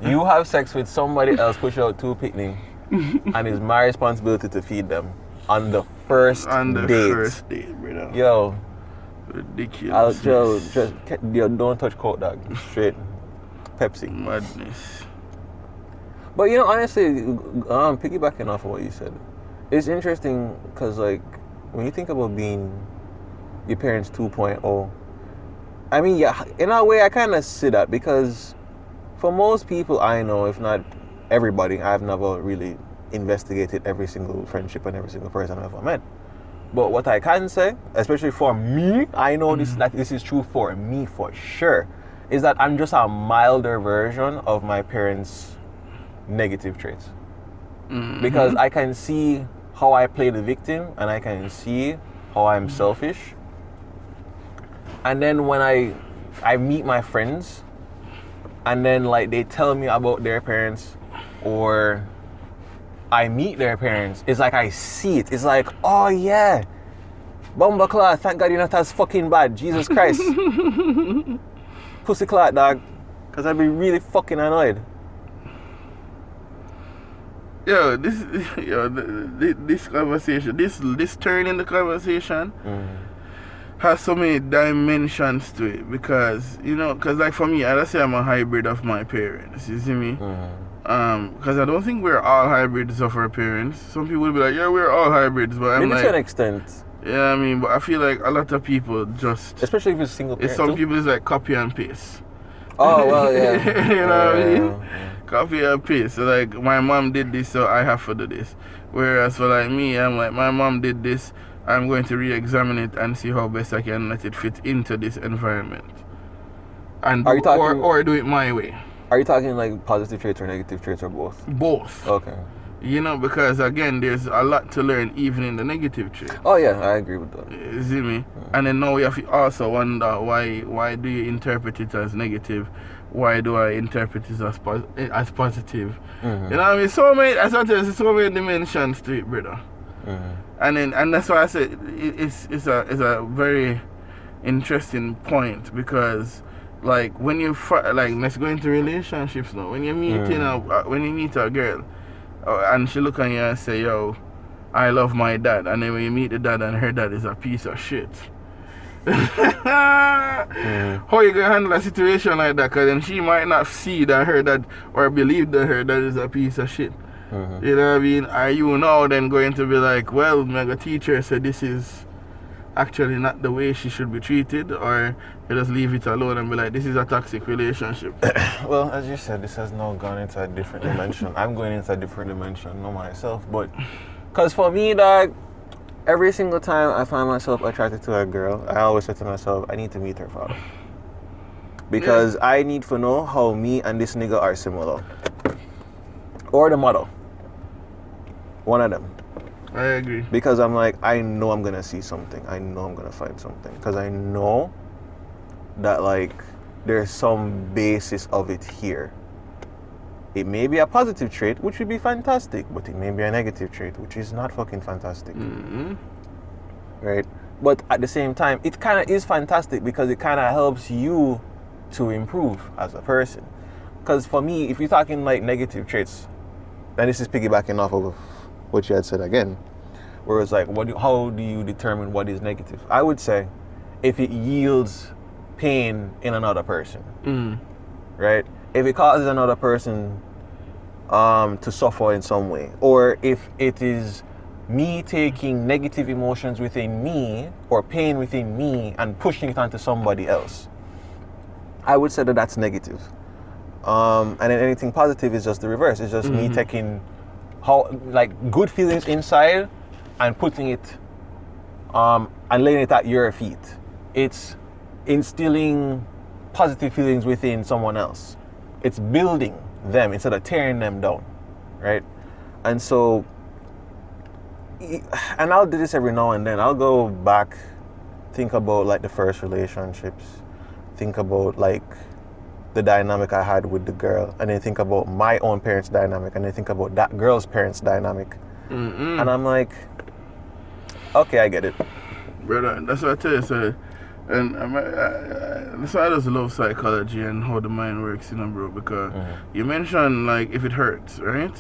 S1: You have sex with somebody else, push out 2 picnic, and it's my responsibility to feed them on the first date.
S2: First date, brother.
S1: Yo.
S2: Ridiculous.
S1: Don't touch Coke, dog. Straight Pepsi.
S2: Madness.
S1: But you know, honestly, piggybacking off of what you said, it's interesting because, like, when you think about being your parents 2.0, I mean, yeah, in a way, I kind of see that because for most people I know, if not everybody, I've never really investigated every single friendship and every single person I've ever met. But what I can say, especially for me, I know this is true for me for sure, is that I'm just a milder version of my parents' negative traits. Because I can see how I play the victim, and I can see how I'm selfish. And then when I meet my friends, and then like they tell me about their parents, or I meet their parents, it's like I see it. It's like, oh yeah, Bumbleclaw, thank God you're not as fucking bad. Jesus Christ. Pussy clot, dog. Because I'd be really fucking annoyed.
S2: This conversation, this turn in the conversation has so many dimensions to it, because like for me, I say I'm a hybrid of my parents. You see me? Because I don't think we're all hybrids of our parents. Some people will be like, yeah, we're all hybrids, but I'm
S1: maybe
S2: like,
S1: to an extent.
S2: Yeah, I mean, but I feel like a lot of people just,
S1: especially if it's single parent.
S2: Some people is like copy and paste.
S1: Oh well, yeah.
S2: You know what I mean?
S1: Yeah.
S2: Copy and paste. So like, my mom did this, so I have to do this. Whereas for like me, I'm like, my mom did this, I'm going to re-examine it and see how best I can let it fit into this environment. And or do it my way.
S1: Are you talking like positive traits or negative traits, or both?
S2: Both.
S1: Okay.
S2: Because again, there's a lot to learn even in the negative traits.
S1: Oh yeah, I agree with that.
S2: You see me? And then now we have to also wonder why do you interpret it as negative? Why do I interpret it as positive? You know what I mean? So many dimensions to it, brother. And that's why I said it's a very interesting point, because like when you like, let's go into relationships now. When you meet when you meet a girl, and she look at you and say, "Yo, I love my dad," and then when you meet the dad and her dad is a piece of shit. How you gonna handle a situation like that? Because then she might not see that her dad, or believe that her dad is a piece of shit. You know what I mean? Are you now then going to be like, well, mega teacher said this is actually not the way she should be treated, or you just leave it alone and be like, this is a toxic relationship?
S1: Well, as you said, this has now gone into a different dimension. I'm going into a different dimension, not myself, but because for me, dog, every single time I find myself attracted to a girl, I always say to myself, I need to meet her father. Because I need to know how me and this nigga are similar. Or the mother. One of them.
S2: I agree.
S1: Because I'm like, I know I'm going to see something. I know I'm going to find something. Because I know that, like, there's some basis of it here. It may be a positive trait, which would be fantastic, but it may be a negative trait, which is not fucking fantastic. Right? But at the same time, it kind of is fantastic because it kind of helps you to improve as a person. Because for me, if you're talking like negative traits, and this is piggybacking off of what you had said again, where it's like, how do you determine what is negative? I would say if it yields pain in another person, right? If it causes another person to suffer in some way, or if it is me taking negative emotions within me or pain within me and pushing it onto somebody else, I would say that that's negative. And then anything positive is just the reverse. It's just me taking good feelings inside and putting it and laying it at your feet. It's instilling positive feelings within someone else. It's building them instead of tearing them down, right? And so, and I'll do this every now and then. I'll go back, think about like the first relationships, think about like the dynamic I had with the girl, and then think about my own parents' dynamic, and then think about that girl's parents' dynamic. And I'm like, okay, I get it.
S2: Brother, that's what I tell you, sir. And that's why I just love psychology and how the mind works, you know, bro, because you mentioned like if it hurts, right?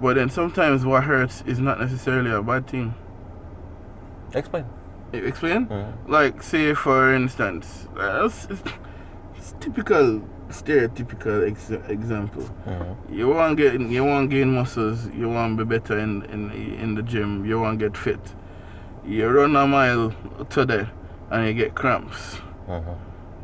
S2: But then sometimes what hurts is not necessarily a bad thing.
S1: Explain.
S2: Explain? Like, say for instance, it's typical, stereotypical example. You want gain muscles, you want to be better in the gym, you want to get fit. You run a mile today and you get cramps.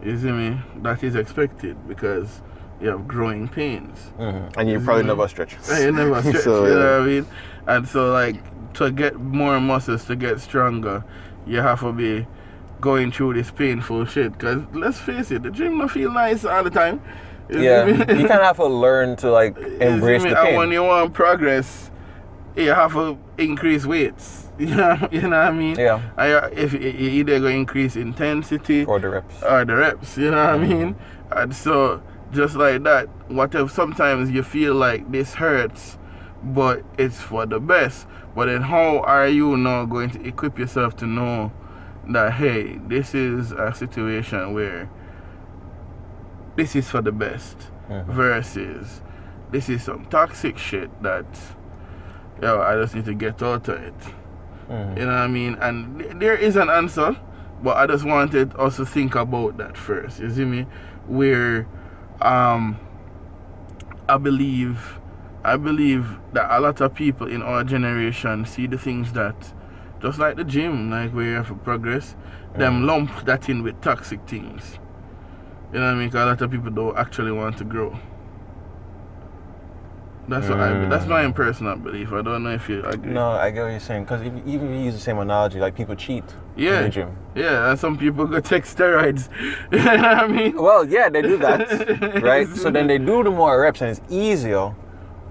S2: You see me? That is expected because you have growing pains.
S1: And you probably never stretch.
S2: You never stretch,
S1: So,
S2: you know what I mean? And so like to get more muscles, to get stronger, you have to be going through this painful shit. Because let's face it, the gym don't feel nice all the time. You
S1: you kind of have to learn to like embrace the pain.
S2: And when you want progress, you have to increase weights. You know what I mean?
S1: Yeah.
S2: If you either go increase intensity
S1: Or the reps.
S2: You know what I mean? And so just like that, what if sometimes you feel like this hurts, but it's for the best. But then how are you now going to equip yourself to know that, hey, this is a situation where this is for the best versus this is some toxic shit that, I just need to get out of it. You know what I mean? And there is an answer, but I just wanted us to think about that first. You see me? Where I believe that a lot of people in our generation see the things that, just like the gym, like where you have to progress, them lump that in with toxic things. You know what I mean? Because a lot of people don't actually want to grow. That's what that's my personal belief. I don't know if you agree.
S1: No, I get what you're saying. Because even if you use the same analogy, like people cheat in the gym.
S2: Yeah, and some people go take steroids. You know what I mean?
S1: Well, yeah, they do that, right? So then they do the more reps and it's easier.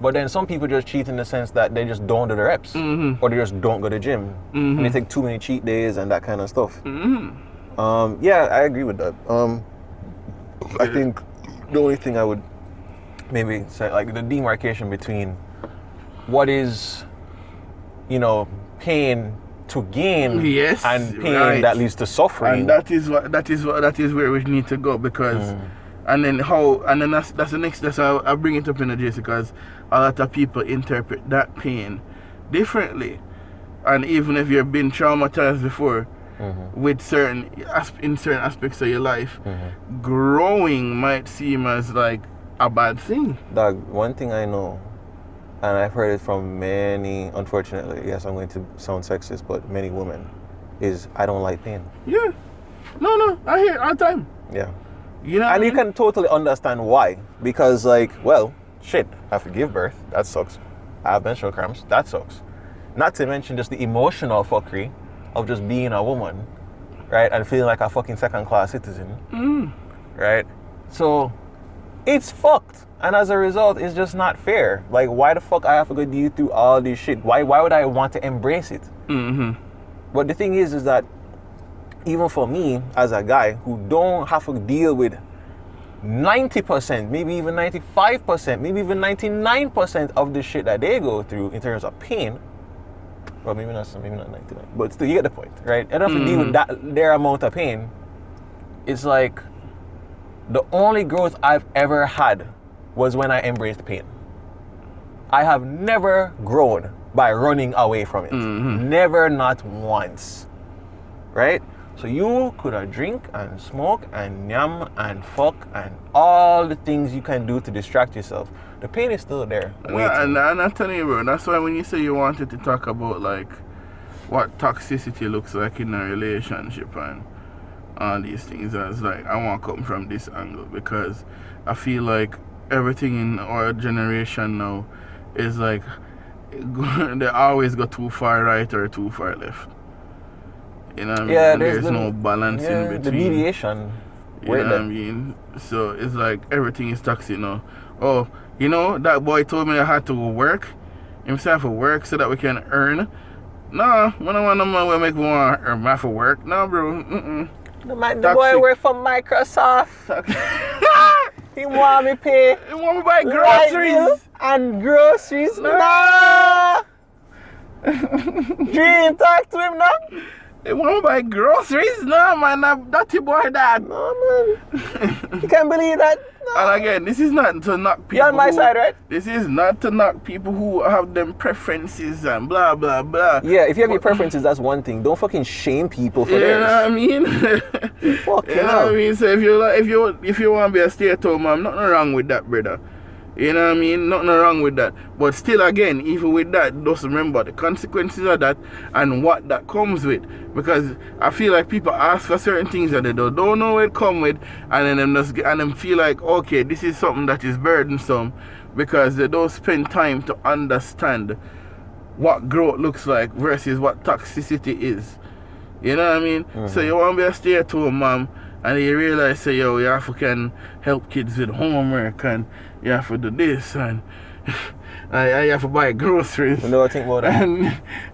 S1: But then some people just cheat in the sense that they just don't do the reps. Or they just don't go to the gym. And they take too many cheat days and that kind of stuff. Yeah, I agree with that. I think the only thing I would maybe say, like the demarcation between what is, pain to gain
S2: Yes,
S1: and pain
S2: right.
S1: that leads to suffering.
S2: And that is where we need to go, because and then that's the next, that's how I bring it up in the JC, because a lot of people interpret that pain differently. And even if you've been traumatized before with certain aspects of your life, growing might seem as like a bad thing.
S1: Dog, one thing I know, and I've heard it from many, unfortunately, yes, I'm going to sound sexist, but many women, is I don't like pain.
S2: Yeah. No, I hear it all the time.
S1: Yeah.
S2: You know,
S1: And you can totally understand why. Because, like, well, shit, I have to give birth. That sucks. I have menstrual cramps. That sucks. Not to mention just the emotional fuckery of just being a woman, right? And feeling like a fucking second-class citizen, right? So, it's fucked. And as a result, it's just not fair. Like, why the fuck I have to go deal through all this shit? Why would I want to embrace it? But the thing is that even for me, as a guy who don't have to deal with 90%, maybe even 95%, maybe even 99% of the shit that they go through in terms of pain, well, maybe not 99, but still, you get the point, right? I don't have to deal with their amount of pain. It's like the only growth I've ever had was when I embraced pain. I have never grown by running away from it. Never, not once. Right? So you could have drink and smoke and yam and fuck and all the things you can do to distract yourself. The pain is still there.
S2: Yeah, and I'm telling you, bro, that's why when you say you wanted to talk about like what toxicity looks like in a relationship and all these things, I was like, I want to come from this angle, because I feel like everything in our generation now is like they always go too far right or too far left. You know what I mean?
S1: Yeah,
S2: there's no balance in between.
S1: The mediation.
S2: You know what I mean? So it's like everything is toxic now. Oh, you know, that boy told me I had to work himself for work so that we can earn. Nah, when I want no money, we make one earn my for work. Nah, bro.
S1: The boy work for Microsoft. He want me pay.
S2: He want me buy groceries.
S1: And groceries. Nah. Dream, talk to him now.
S2: He want me buy groceries? No, man, that's your boy dad.
S1: No, man. You can't believe that. No.
S2: And again, this is not to knock people.
S1: You're on my side, right?
S2: This is not to knock people who have them preferences and blah, blah, blah.
S1: Yeah, if you have your preferences, that's one thing. Don't fucking shame people for
S2: you
S1: theirs.
S2: You know what I mean?
S1: Fuck
S2: you know what I mean? So if you want to be a stay-at-home mom, nothing wrong with that, brother. You know what I mean? Nothing wrong with that. But still, again, even with that, just remember the consequences of that and what that comes with. Because I feel like people ask for certain things that they don't know what it comes with, and then them feel like, okay, this is something that is burdensome, because they don't spend time to understand what growth looks like versus what toxicity is. You know what I mean? So you want to be a stay-at-home mom, and you realize, say, yo, you have to can help kids with homework, and you have to do this, and I have to buy groceries.
S1: You know what I think about that?
S2: And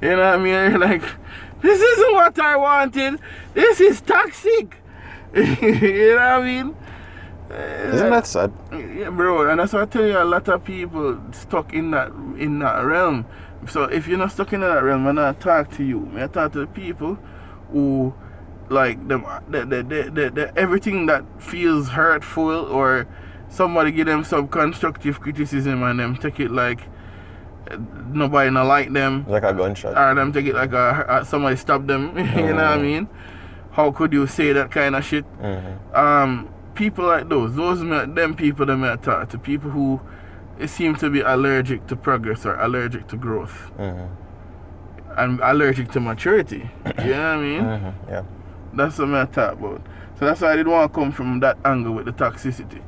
S2: you know what I mean? You're like, this isn't what I wanted. This is toxic. You know what I mean?
S1: Isn't that sad?
S2: Yeah, bro. And that's why I tell you, a lot of people stuck in that realm. So if you're not stuck in that realm, when I talk to you, I talk to the people who like them, the everything that feels hurtful, or somebody give them some constructive criticism and them take it like nobody not like them,
S1: like a gunshot,
S2: or them take it like somebody stabbed them. You know what I mean? How could you say that kind of shit? People like those them people that I talk to, people who seem to be allergic to progress or allergic to growth, and allergic to maturity. You know what I mean?
S1: Yeah.
S2: That's what I talk about. So that's why I didn't want to come from that angle with the toxicity.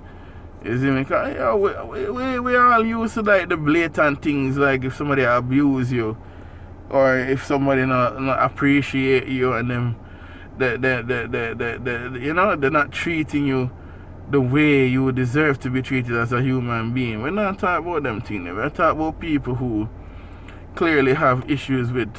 S2: You see me? Because, yeah, we all used to like the blatant things, like if somebody abuse you, or if somebody not appreciate you, and them, you know, they're not treating you the way you deserve to be treated as a human being. We're not talking about them things. We're talking about people who clearly have issues with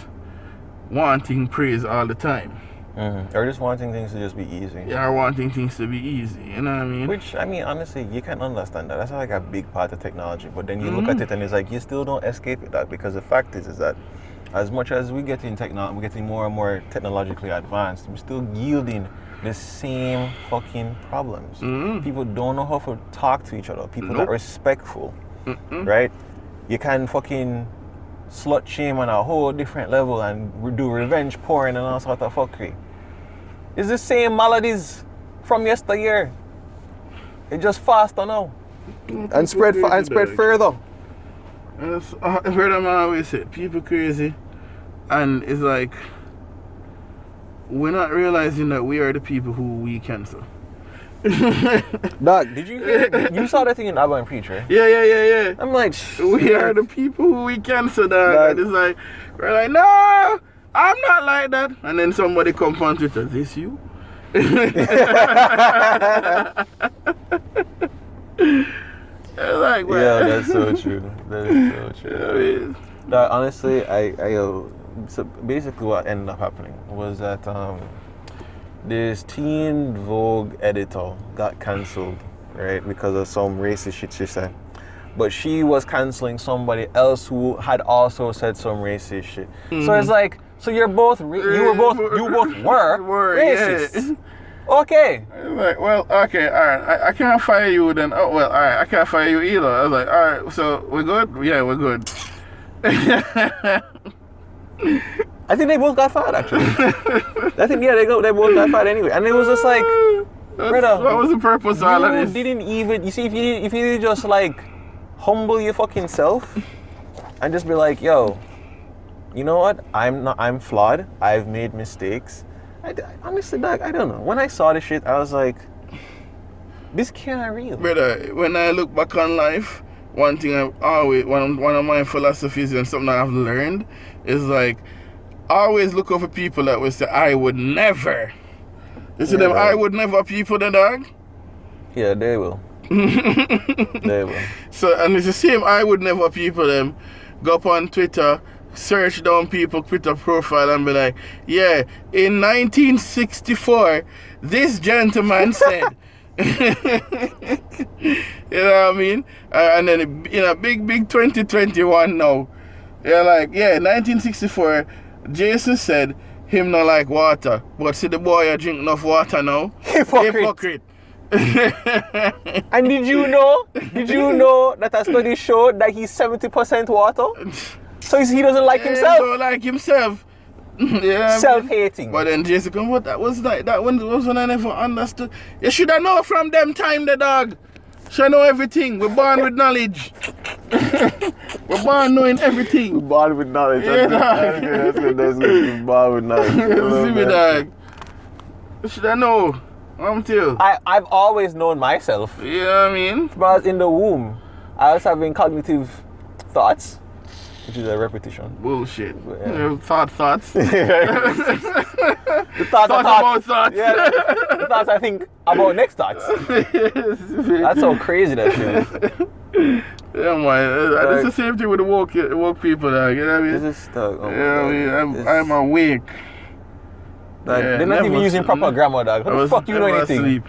S2: wanting praise all the time.
S1: Or just wanting things to just be easy.
S2: Yeah, wanting things to be easy, you know what I mean?
S1: Which, I mean, honestly, you can understand that. That's like a big part of technology. But then you look at it and it's like, you still don't escape it, that, because the fact is that as much as we're getting more and more technologically advanced, we're still yielding the same fucking problems. People don't know how to talk to each other. People not respectful, right? You can fucking slut shame on a whole different level and do revenge porn and all sort of fuckery. It's the same maladies from yesteryear. It's just faster now. And spread further.
S2: I've heard them always say, people crazy. And it's like, we're not realizing that we are the people who we cancel.
S1: Dog, did you hear? You saw that thing in Abba and Preacher?
S2: Yeah.
S1: I'm like,
S2: we are the people who we cancel, dog. And it's like, we're like, no, I'm not like that. And then somebody comes on Twitter, is this you? Like,
S1: yeah, that's so true. That is so true. Dog, honestly, so basically what ended up happening was that this Teen Vogue editor got cancelled, right, because of some racist shit she said. But she was cancelling somebody else who had also said some racist shit. So it's like, so you both were racist. Yeah. Okay.
S2: Like, well, okay, all right. I can't fire you then. Oh, well, all right. I can't fire you either. I was like, all right. So we're good. Yeah, we're good.
S1: I think they both got fired, actually. I think, they both got fired anyway. And it was just like, brother,
S2: what was the purpose of all of this?
S1: Didn't even, you see, if you didn't just like humble your fucking self and just be like, yo, you know what? I'm flawed. I've made mistakes. Honestly, dog, I don't know. When I saw this shit, I was like, this can't real.
S2: Brother, when I look back on life, one thing I've always, one of my philosophies and something I've learned is like, always look over people that will say, I would never. You see them, I would never people, the dog?
S1: Yeah, they will. They will.
S2: So, and it's the same I would never people, them go up on Twitter, search down people Twitter profile and be like, yeah, in 1964, this gentleman said. You know what I mean? And then in a big 2021 now, you're like, yeah, 1964, Jason said him not like water, but see the boy I drink enough water now. Hypocrite.
S1: And did you know that a study showed that he's 70% water? So he doesn't like himself.
S2: He don't like himself. Yeah,
S1: self-hating.
S2: But then Jason come, what that was like? That one was when I never understood. You should have known from them time, the dog. Should know everything. We're born with knowledge. We're born knowing everything.
S1: We're born with knowledge.
S2: Yeah,
S1: that's good. We're born with knowledge.
S2: See me, dog. You should have known. I'm too.
S1: I've always known myself.
S2: You know what I mean?
S1: When I was in the womb, I was having cognitive thoughts, which is a repetition.
S2: Bullshit. Yeah. Thoughts.
S1: The thoughts
S2: about thoughts.
S1: Yeah, the thoughts I think about next thoughts. That's how crazy that shit is.
S2: Yeah, man. It's the same thing with the woke people. You know what I mean?
S1: This is stuck. Oh,
S2: yeah, I mean, I'm awake.
S1: They're not even using proper grammar, dog. How the fuck you know anything?
S2: Asleep.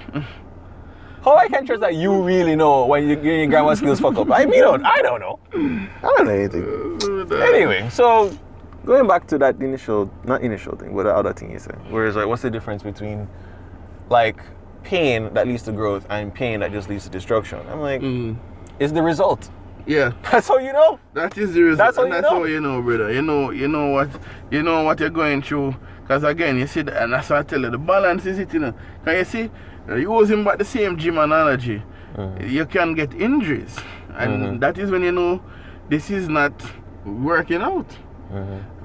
S1: How I can trust that you really know when your grammar skills fuck up? I don't know. I don't know anything. Anyway, so going back to that not initial thing, but the other thing you said, whereas like, what's the difference between like pain that leads to growth and pain that just leads to destruction? I'm like, it's the result.
S2: Yeah.
S1: That's how you know.
S2: That is the result.
S1: That's how
S2: you know, brother. You know what you're going through. Because again, you see, and that's why I tell you, the balance is it, you know. Can you see, using back the same gym analogy, you can get injuries. And that is when you know this is not working out.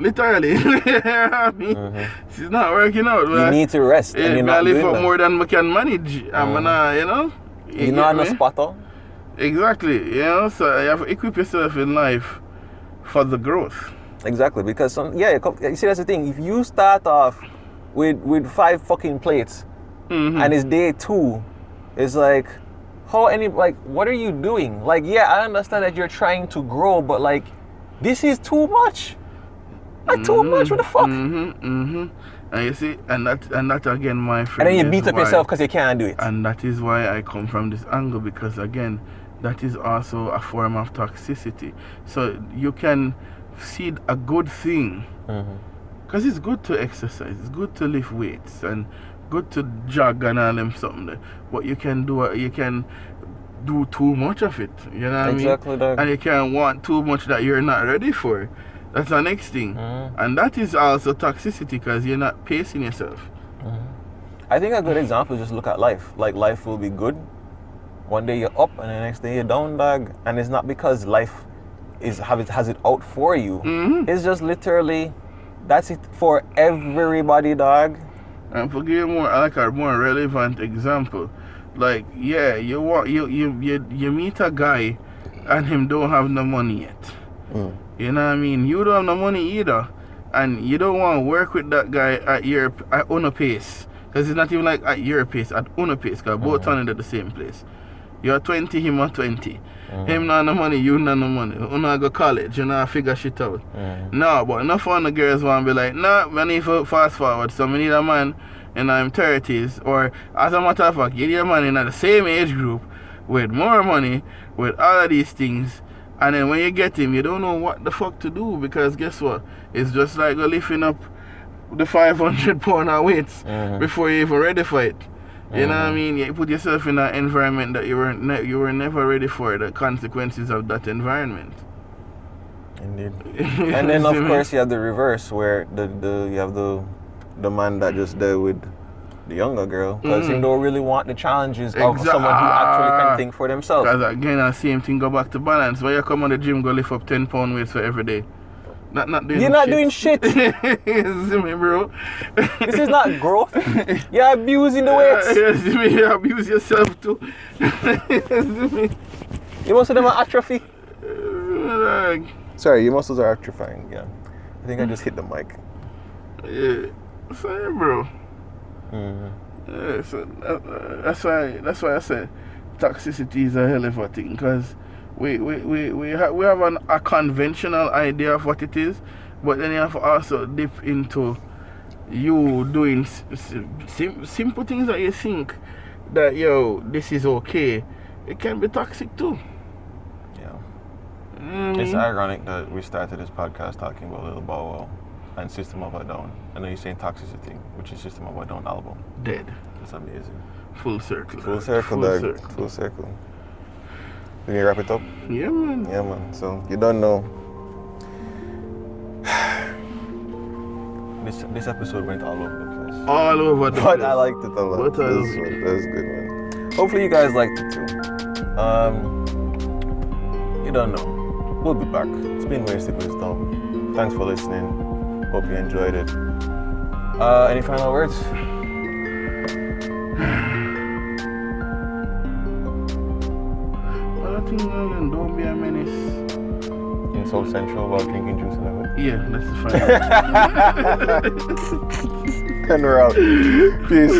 S2: Literally. I mean, this is not working out.
S1: You need to rest. And you're not doing that.
S2: More than we can manage. I'm gonna, you know.
S1: You're not a spotter.
S2: Exactly. You know, so you have to equip yourself in life for the growth.
S1: Exactly, because you see, that's the thing. If you start off with 5 fucking plates and it's day 2, it's like, what are you doing? Like, yeah, I understand that you're trying to grow, but like, this is too much. That's too much. What the fuck?
S2: And you see, and that again, my friend.
S1: And then you
S2: is
S1: beat up
S2: why-
S1: yourself because you can't do it.
S2: And that is why I come from this angle, because again, that is also a form of toxicity. So you can see a good thing, because it's good to exercise, it's good to lift weights, and good to jog and all them something there. But you can do too much of it. You know what I mean?
S1: Exactly, dog.
S2: And you can't want too much that you're not ready for. That's the next thing. And that is also toxicity, because you're not pacing yourself.
S1: I think a good example is just look at life. Like, life will be good. One day you're up and the next day you're down, dog. And it's not because life has it out for you. It's just literally, that's it for everybody, dog.
S2: And for give you a more relevant example, like, yeah, you meet a guy and him don't have no money yet. You know what I mean? You don't have no money either, and you don't want to work with that guy at your pace, because it's not even like at your pace, at your pace, because both are at the same place. You're 20, him at 20. Him not no money, you not no money. You not go college, you not figure shit out. No, but enough of the girls want to be like, nah, I need to fast forward, so I need a man in my 30s, or as a matter of fact, you need a man in the same age group with more money, with all of these things. And then when you get him, you don't know what the fuck to do, because guess what? It's just like lifting up the 500 pound of weights before you even ready for it. You know what I mean? You put yourself in an environment that you were never ready for, the consequences of that environment.
S1: Indeed. And then of course you have the reverse, where you have the man that just there with the younger girl, because he don't really want the challenges of someone who actually can think for themselves.
S2: Because again, the same thing, go back to balance. When you come on the gym, go lift up 10 pound weights for every day. Not doing
S1: You're not doing shit.
S2: You see me, bro?
S1: This is not growth. You're abusing the weights.
S2: You see me? You abuse yourself too. You see me?
S1: Your muscles are atrophy.
S2: Like,
S1: Sorry, your muscles are atrophying. Yeah, I think I just hit the mic.
S2: yeah, same, bro. Yeah, so that's why I said toxicity is a hell of a thing, because we have a conventional idea of what it is, but then you have to also dip into you doing simple things that you think that, yo, this is okay. It can be toxic too.
S1: Yeah. It's ironic that we started this podcast talking about Lil Bow Wow and System of a Down, and then you're saying Toxicity, which is System of a Down album.
S2: Dead.
S1: That's amazing.
S2: Full circle.
S1: Full circle, dog. Full circle. Can you wrap it up?
S2: Yeah, man.
S1: Yeah, man. So you don't know. This episode went all over the place.
S2: All over the
S1: But
S2: place.
S1: I liked it a lot. That was good, man. Hopefully you guys liked it too. You don't know. We'll be back. It's been Wasted Wisdom. Thanks for listening. Hope you enjoyed it. Any final words?
S2: Well, I think don't be a menace.
S1: In South Central while drinking juice and everything.
S2: Yeah, that's the final.
S1: And we're out. Peace.